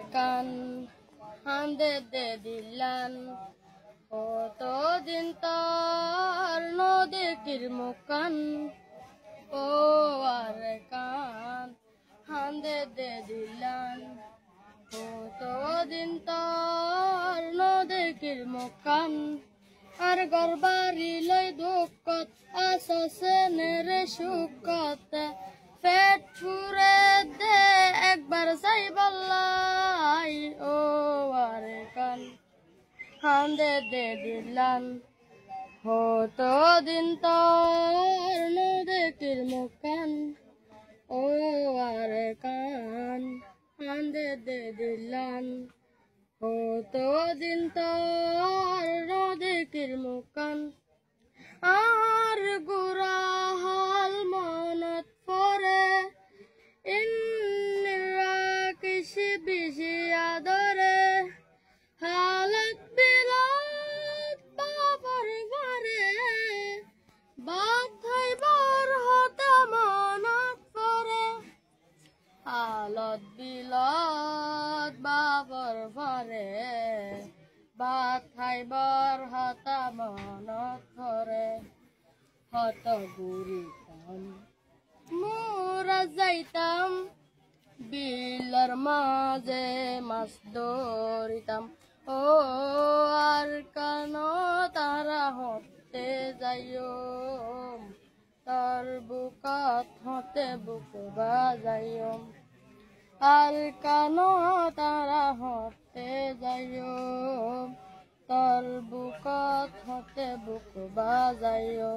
কান হান্দে দে দিলান কতদিন তার নদীর মুখান ও আর কান হান্দে দে দিলান কতদিন তার নদীর মুখান আর গরবারি লই দুঃখত আসছে নেরে সুখত পেট ফুরে দে একবার চাই বললাই ও আরে কান হান্দে দে দিলান হতো দিন তোর নদীর মুখান ও আরে কান হান্দে দে দিলান হতো দিন তোর নদীর মুখান আর গুড়া হাল মনত পরে ইন্দিরা কৃষি বিশি আদরে হালত বিলাত বাবার ঘরে বাদ হইবার হতে মনত পরে হালত বিলাত বাবার ঘরে বাদ খাইবার হতা মনত পরে হত ঘুরিতাম মোরা যাইতাম বিলের মাঝে মাছ ধরিতাম ও আর কান তারা হতে যাইও তার বুকাত হতে বুক বাজাইও আর কান তারা হতে যাইও তার বুকাত হতে বুক বাজাইও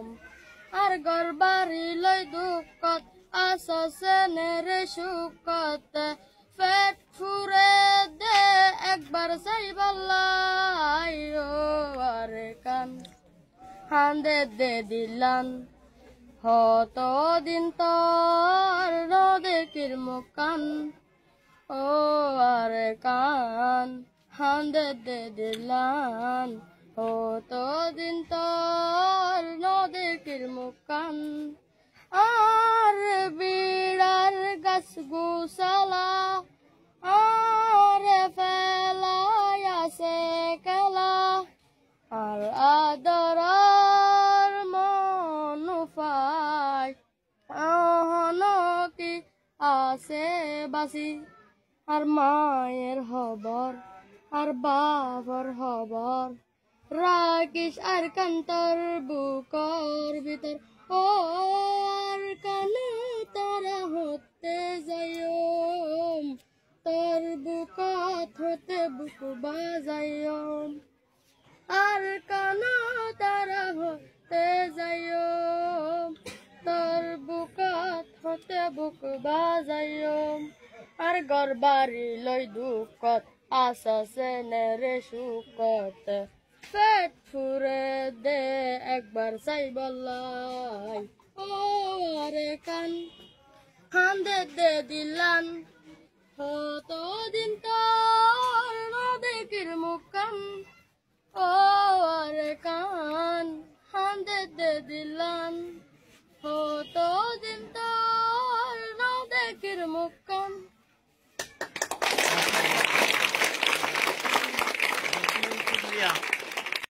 আর গরবারি লই দুঃখত আসছে নেরে সুখত পেট ফুরে দে একবার চাই বললাই ও আরে কান হান্দে দে দিলান হতো দিন তোর নদীর মুখান ও আরে কান হান্দে দে দিলান হতো দিন তোর নদীর মুখান আর বিড়ার গাছ গুছালা আর ফেলাই আছে কেলা আর আদরার মনুফাই অহন কি আছে বাসি আর মায়ের খবর আর বাবার খবর রাখিস আর কান্তর বুকর ভিতর ও আর কান তারা হতে যাইও তোর বুকত হতে বুক বাজাইও আর কান তারা হতে যাইও তোর বুকত হতে বুক বাজাইও আর গরবারি লই দুঃখত আসছে নেরে সুখত পেট ফুরে দে একবার চাই বললাই ও আরে কান হান্দে দে দিলান হতো দিন তোর নদীর মুখান ও আরে কান হান্দে দে দিলান হতো দিন তোর নদীর মুখান Yeah.